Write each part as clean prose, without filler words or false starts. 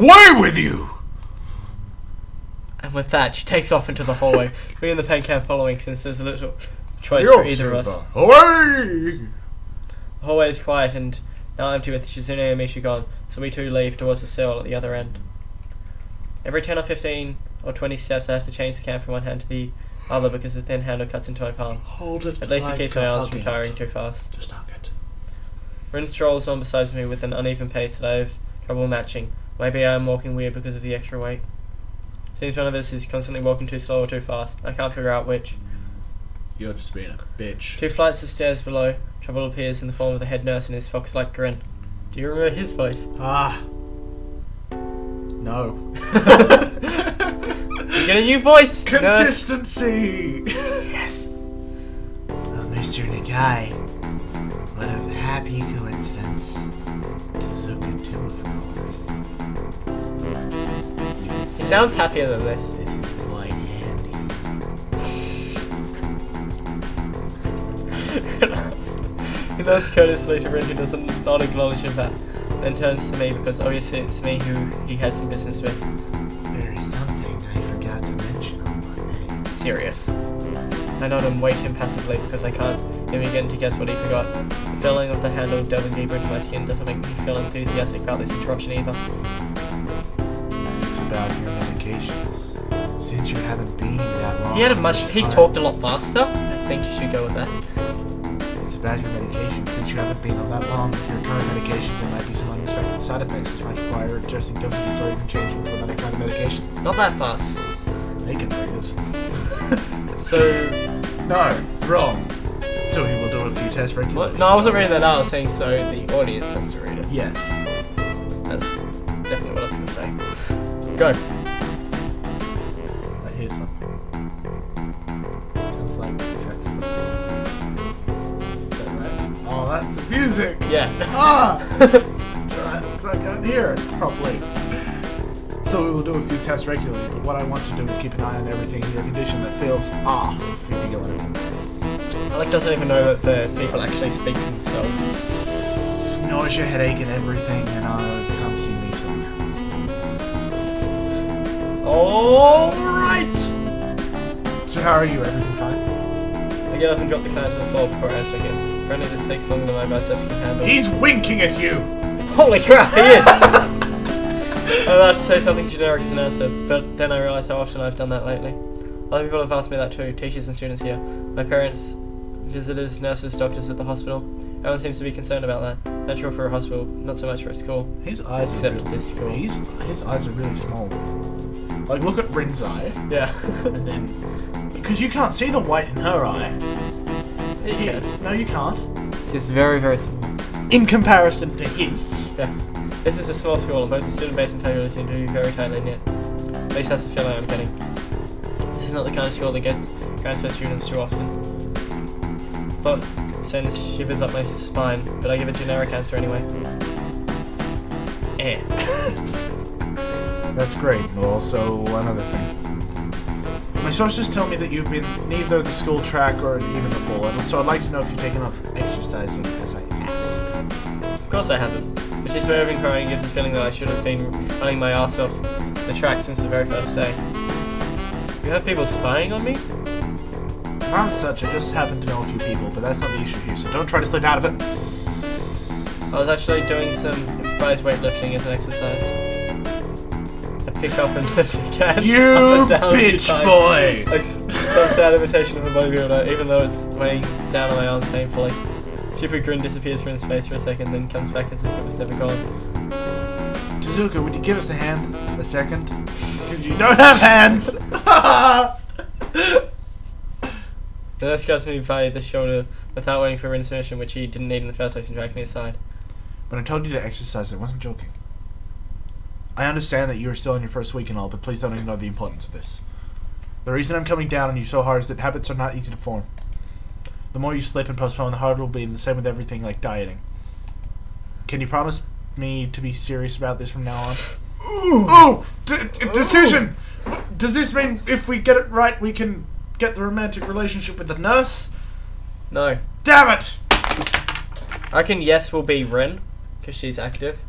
Away with you! And with that, she takes off into the hallway, me and the pen cam following since there's a little choice for either of us. Away! The hallway is quiet and now empty with Shizune and Mishu gone, so we two leave towards the stairwell at the other end. Every 10 or 15 or 20 steps I have to change the cam from one hand to the other because the thin handle cuts into my palm. Hold it. At least it keeps my arms from tiring too fast. Just hug it. Rin strolls on beside me with an uneven pace that I have trouble matching. Maybe I am walking weird because of the extra weight. Seems one of us is constantly walking too slow or too fast. I can't figure out which. You're just being a bitch. 2 flights of stairs below, trouble appears in the form of the head nurse and his fox-like grin. Do you remember his voice? Ah. No. You get a new voice! Consistency! Yes! Oh, Mr. Nagai. What a happy coincidence. Tezuka too, of course. He sounds happier than this. This is quite handy. He nods courteously to Rin, who does not acknowledge him back, then turns to me because obviously it's me who he had some business with. There is something I forgot to mention on Monday. Serious. I nod and wait impassively because I can't even begin to guess what he forgot. The feeling of the handle delving deeper into my skin doesn't make me feel enthusiastic about this interruption either. It's about your medications. Since you haven't been that long. He talked a lot faster. I think you should go with that. It's about your medications. Since you haven't been on that long with your current medications, there might be some unexpected side effects which might require adjusting dosages or even changing to another kind of medication. Not that fast. They can read it. So... No, wrong. So he will do a few tests regularly. What? No, I wasn't reading that out. I was saying so the audience has to read it. Yes. That's definitely what I was going to say. Go. I hear something. Sounds like saxophone. Is that right? Oh, that's the music! Yeah. Ah! It's alright, because I can't hear it properly. So we will do a few tests regularly, but what I want to do is keep an eye on everything in your condition that feels off, if you get what I mean. Alec doesn't even know that the people actually speak for themselves. Nausea, headache, and everything, and come see me sometimes. Alright! So how are you? Everything fine? I get up and drop the can to the floor before answering him. Apparently this takes longer than my biceps can handle. He's winking at you! Holy crap, he is! I'm about to say something generic as an answer, but then I realised how often I've done that lately. Other people have asked me that too, teachers and students here. My parents, visitors, nurses, doctors at the hospital. Everyone seems to be concerned about that. Natural for a hospital, not so much for a school. His eyes Except are really, this school. His eyes are really small. Like, look at Rin's eye, Yeah. and then... Because you can't see the white in her eye. Yes. No, you can't. She's very, very small. In comparison to his. Yeah. This is a small school, and both the student base and faculty seem to be very tightly knit. At least that's the feeling I'm getting. This is not the kind of school that gets transfer students too often. Thought sends shivers up my spine, but I give a generic answer anyway. Eh. That's great. Also, another thing. My sources tell me that you've been neither the school track or even the pool, so I'd like to know if you've taken up exercising as I asked. Of course I haven't, but his way of inquiring gives the feeling that I should have been running my ass off the track since the very first day. You have people spying on me? If I'm such, I just happen to know a few people, but that's not the issue here, so don't try to slip out of it. I was actually doing some improvised weightlifting as an exercise. I pick up and lift the can You up and down bitch a few boy! times. Like some sad imitation of a bodybuilder, even though it's weighing down on my arms painfully. Stupid grin disappears from his face for a second, then comes back as if it was never gone. Tezuka, would you give us a hand? A second? Because you don't have hands! The nurse grabs me by the shoulder without waiting for Rin's permission, which he didn't need in the first place, and drags me aside. When I told you to exercise, I wasn't joking. I understand that you are still in your first week and all, but please don't ignore the importance of this. The reason I'm coming down on you so hard is that habits are not easy to form. The more you slip and postpone, the harder it will be, and the same with everything like dieting. Can you promise me to be serious about this from now on? Oh! Decision! Does this mean if we get it right, we can get the romantic relationship with the nurse? No. Damn it! I reckon yes will be Rin, because she's active.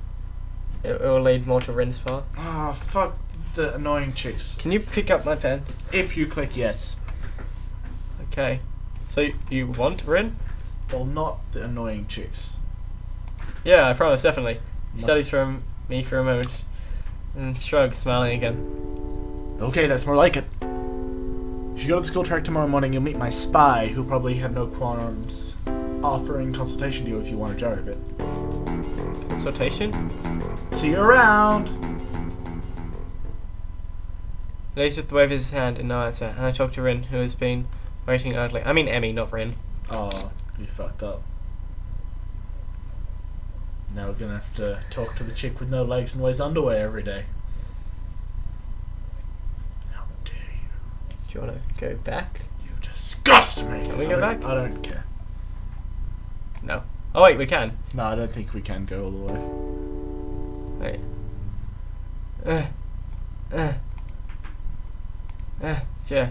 It will lead more to Rin's path. Ah, fuck the annoying chicks. Can you pick up my pen? If you click yes. Okay. So you want Rin? Well, not the annoying chicks. Yeah, I promise, definitely. He No. studies from me for a moment and shrugs, smiling again. Okay, that's more like it. If you go to the school track tomorrow morning, you'll meet my spy, who'll probably have no qualms offering consultation to you if you want to jar a bit. Consultation? See you around! He leaves with the wave of his hand and no answer, and I talk to Rin, who has been waiting idly. I mean Emmy, not Rin. Oh, you fucked up. Now we're gonna have to talk to the chick with no legs and wears underwear every day. How dare you? Do you want to go back? You disgust me! Can we I go don't- back? I don't care. No. Oh wait, we can. No, I don't think we can go all the way. Wait. Yeah.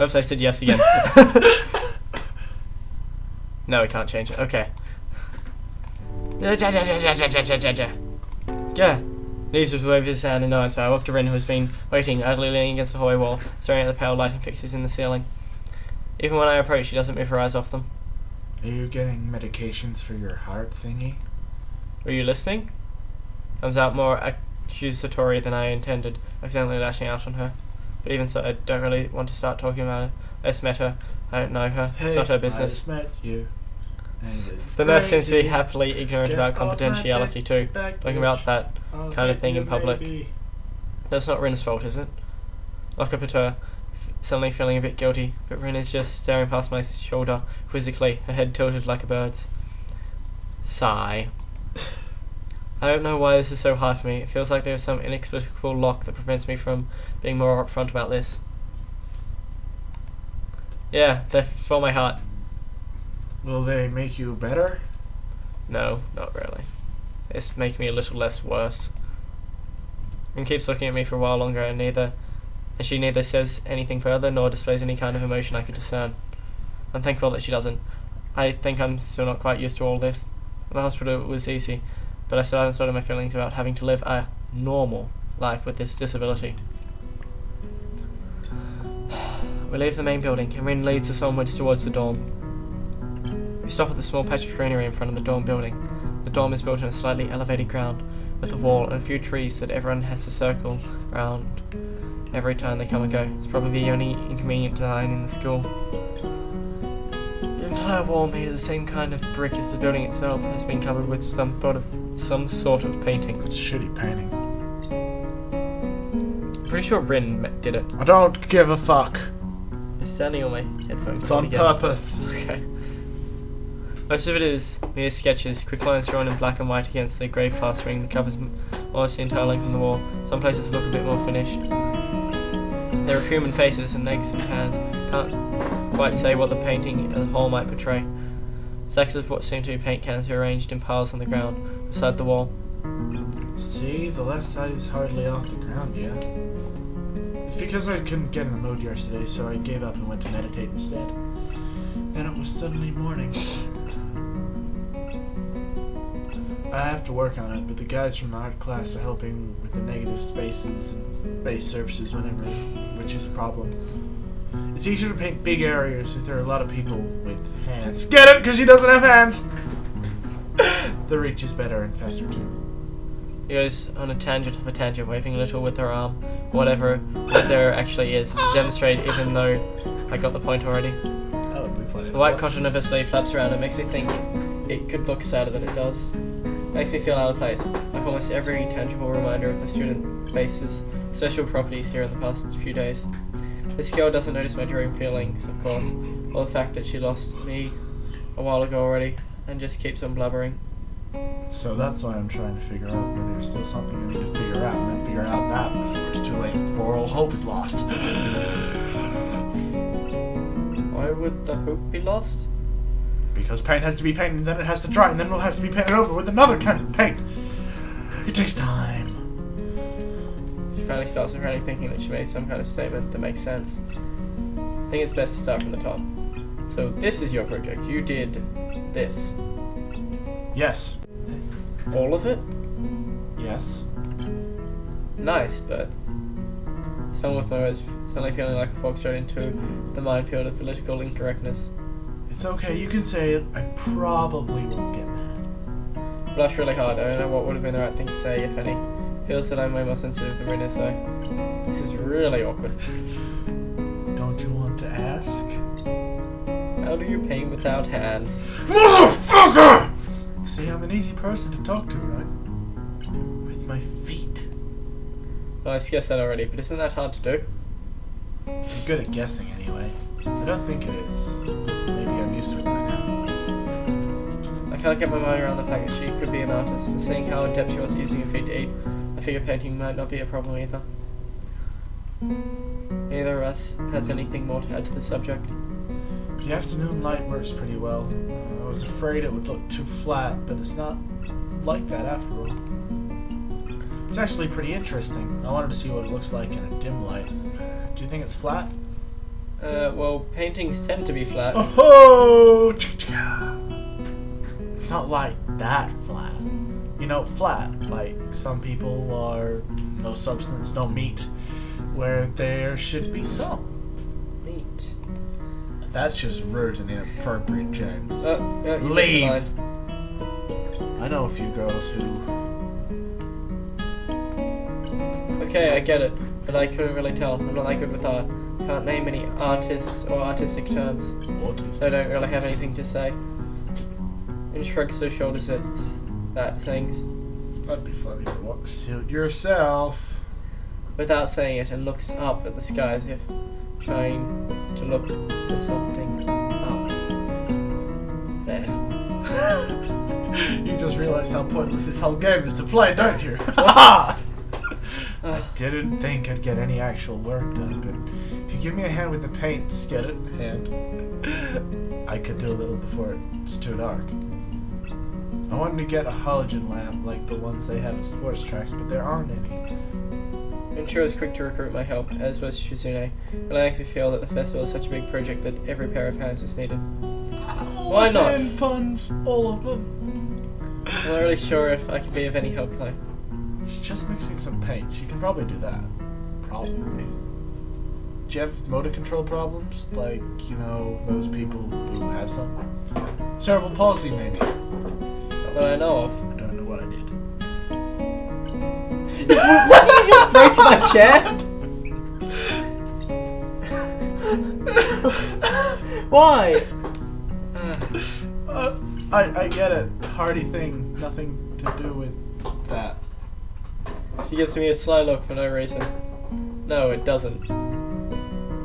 Oops, I said yes again. No, we can't change it. Okay. Yeah. Leaves with a wave of his hand and no answer. I walk to Rin, who has been waiting, idly leaning against the hallway wall, staring at the pale lighting fixtures in the ceiling. Even when I approach, she doesn't move her eyes off them. Are you getting medications for your heart thingy? Were you listening? Comes out more accusatory than I intended, accidentally lashing out on her. But even so, I don't really want to start talking about it. I just met her. I don't know her. It's not her I business. just met you. And it's The nurse seems to be crazy. happily ignorant Get about off my confidentiality too. back, Talking bitch. about that I'll kind of hit thing you, in public. baby. That's not Rin's fault, is it? Look up at her, suddenly feeling a bit guilty, but Rin is just staring past my shoulder quizzically, her head tilted like a bird's. Sigh. I don't know why this is so hard for me. It feels like there is some inexplicable lock that prevents me from being more upfront about this. Yeah, they're for my heart. Will they make you better? No, not really. It's making me a little less worse. And keeps looking at me for a while longer, and she neither says anything further nor displays any kind of emotion I could discern. I'm thankful that she doesn't. I think I'm still not quite used to all this. The hospital was easy, but I still haven't sorted my feelings about having to live a normal life with this disability. We leave the main building, and Rin leads us onwards towards the dorm. We stop at the small patch of greenery in front of the dorm building. The dorm is built on a slightly elevated ground, with a wall and a few trees that everyone has to circle around every time they come and go. It's probably the only inconvenient design in the school. The entire wall, made of the same kind of brick as the building itself, has been covered with some sort of painting. It's shitty painting. Pretty sure Rin did it. I don't give a fuck. It's standing on my headphones. It's on again. purpose. Okay. Most of it is mere sketches, quick lines drawn in black and white against the grey plastering that covers almost the entire length of the wall. Some places look a bit more finished. There are human faces and legs and hands. Can't quite say what the painting as a whole might portray. Stacks of what seem to be paint cans are arranged in piles on the ground beside the wall. See, the left side is hardly off the ground yet. It's because I couldn't get in the mood yesterday, so I gave up and went to meditate instead. Then it was suddenly morning. I have to work on it, but the guys from the art class are helping with the negative spaces and base surfaces whenever, which is a problem. It's easier to paint big areas if there are a lot of people with hands. Get it? Because she doesn't have hands! The reach is better and faster too. He goes on a tangent of a tangent, waving a little with her arm, whatever there actually is, to demonstrate even though I got the point already. That would be funny. The white cotton of her sleeve flaps around and makes me think it could look sadder than it does. Makes me feel out of place, like almost every tangible reminder of the student base's special properties here in the past few days. This girl doesn't notice my dream feelings, of course, or the fact that she lost me a while ago already, and just keeps on blubbering. So that's why I'm trying to figure out whether there's still something I need to figure out, and then figure out that before it's too late, before all hope is lost. Why would the hope be lost? Because paint has to be painted, and then it has to dry, and then it'll have to be painted over with another kind of paint. It takes time. She finally starts already thinking that she made some kind of statement that makes sense. I think it's best to start from the top. So this is your project. You did this. Yes. All of it? Yes. Nice, but some with my words suddenly feeling like I walked straight into the minefield of political incorrectness. It's okay, you can say it. I probably won't get mad. Blushed really hard. I don't know what would have been the right thing to say, if any. Feels that I'm way more sensitive than Rin is, though. This is really awkward. Don't you want to ask? How do you paint without hands? Motherfucker! See, I'm an easy person to talk to, right? With my feet. Well, I guessed that already, but isn't that hard to do? You're good at guessing, anyway. I don't think it is. Maybe I'm used to it by now. I can't get my mind around the fact that she could be an artist, but seeing how adept she was at using her feet to eat, I figure painting might not be a problem either. Neither of us has anything more to add to the subject. The afternoon light works pretty well. I was afraid it would look too flat, but it's not like that after all. It's actually pretty interesting. I wanted to see what it looks like in a dim light. Do you think it's flat? Well, paintings tend to be flat. Oh! It's not like that flat. You know, flat, like some people are no substance, no meat, where there should be some. Neat. That's just rude and inappropriate, James. You Leave! missed a line. I know a few girls who... Okay, I get it, but I couldn't really tell. I'm not that good with art. Can't name any artists or artistic terms, so I don't really have anything to say. And shrugs her shoulders at that, saying, That'd be funny to watch. Suit yourself. without saying it, and looks up at the sky as if trying to look for something up there. You just realized how pointless this whole game is to play, don't you? I didn't think I'd get any actual work done, but if you give me a hand with the paints, get it? Hand. I could do a little before it's too dark. I wanted to get a halogen lamp like the ones they have in sports tracks, but there aren't any. Mincho was quick to recruit my help, as was Shizune, but I actually feel that the festival is such a big project that every pair of hands is needed. Why not? Hand puns, all of them. I'm not really sure if I can be of any help though. It's just mixing some paints. You can probably do that. Probably. Do you have motor control problems? Like, you know, those people who have some? Cerebral palsy, maybe. Not that I know of. I don't know what I did. Did you just break my chair? Why? I get it. Hardy thing. Nothing to do with that. She gives me a sly look for no reason. No, it doesn't.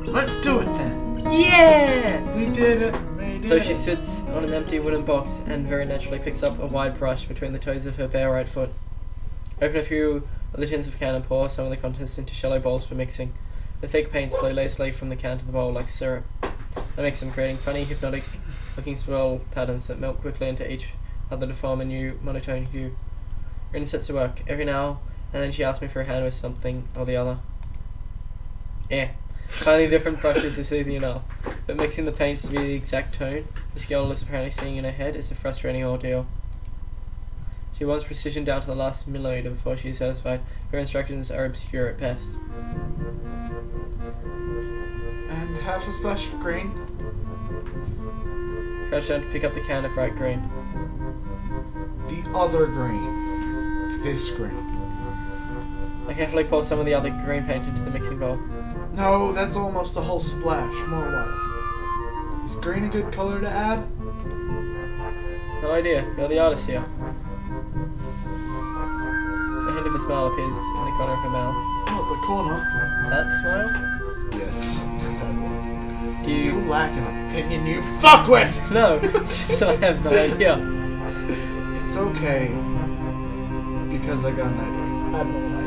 Let's do it then. Yeah! We did it. We did So it. she sits on an empty wooden box and very naturally picks up a wide brush between the toes of her bare right foot. Open a few of the tins of can and pour some of the contents into shallow bowls for mixing. The thick paints flow lazily from the can to the bowl like syrup. I mix them, creating funny, hypnotic-looking swirl patterns that melt quickly into each other to form a new monotone hue. Rin sets to work. Every now and then she asks me for a hand with something or the other. Tiny different brushes is easy enough, but mixing the paints to be the exact tone this girl is apparently seeing in her head is a frustrating ordeal. She wants precision down to the last millimeter before she is satisfied. Her instructions are obscure at best. And half a splash of green. Crouch down to pick up the can of bright green. The other green. This green. I carefully pour some of the other green paint into the mixing bowl. No, that's almost the whole splash. More what? Is green a good color to add? No idea. You're the artist here. A hint of a smile appears in the corner of her mouth. Not the corner. That smile? Yes. That one. Do You you... lack an opinion, you fuckwit! No, it's just that I have no idea. It's okay. Because I got an idea. I have no idea.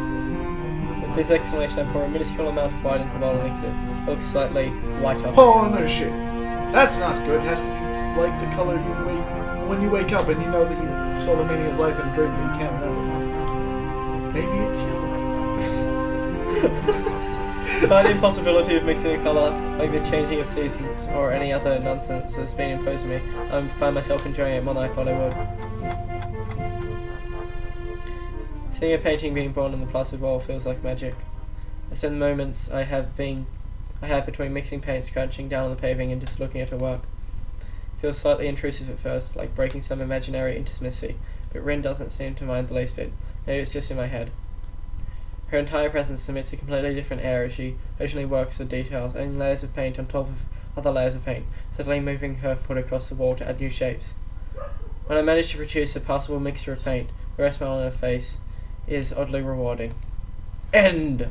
With this exclamation, I pour a minuscule amount of white into the bowl and mix it. It looks slightly whiter. Oh, no shit. That's not good. It has to be like the color you wake when you wake up and you know that you saw the meaning of life in a dream that you can't remember. Maybe it's yellow. Despite the impossibility of mixing a colour, like the changing of seasons or any other nonsense that's been imposed on me, I find myself enjoying it more than I thought I would. Seeing a painting being born on the placid wall feels like magic. I spend the moments I have between mixing paints, crouching down on the paving and just looking at her work. It feels slightly intrusive at first, like breaking some imaginary intimacy, but Rin doesn't seem to mind the least bit. Maybe it's just in my head. Her entire presence emits a completely different air as she occasionally works with details, adding layers of paint on top of other layers of paint, steadily moving her foot across the wall to add new shapes. When I manage to produce a passable mixture of paint, the rare smile on her face is oddly rewarding. End!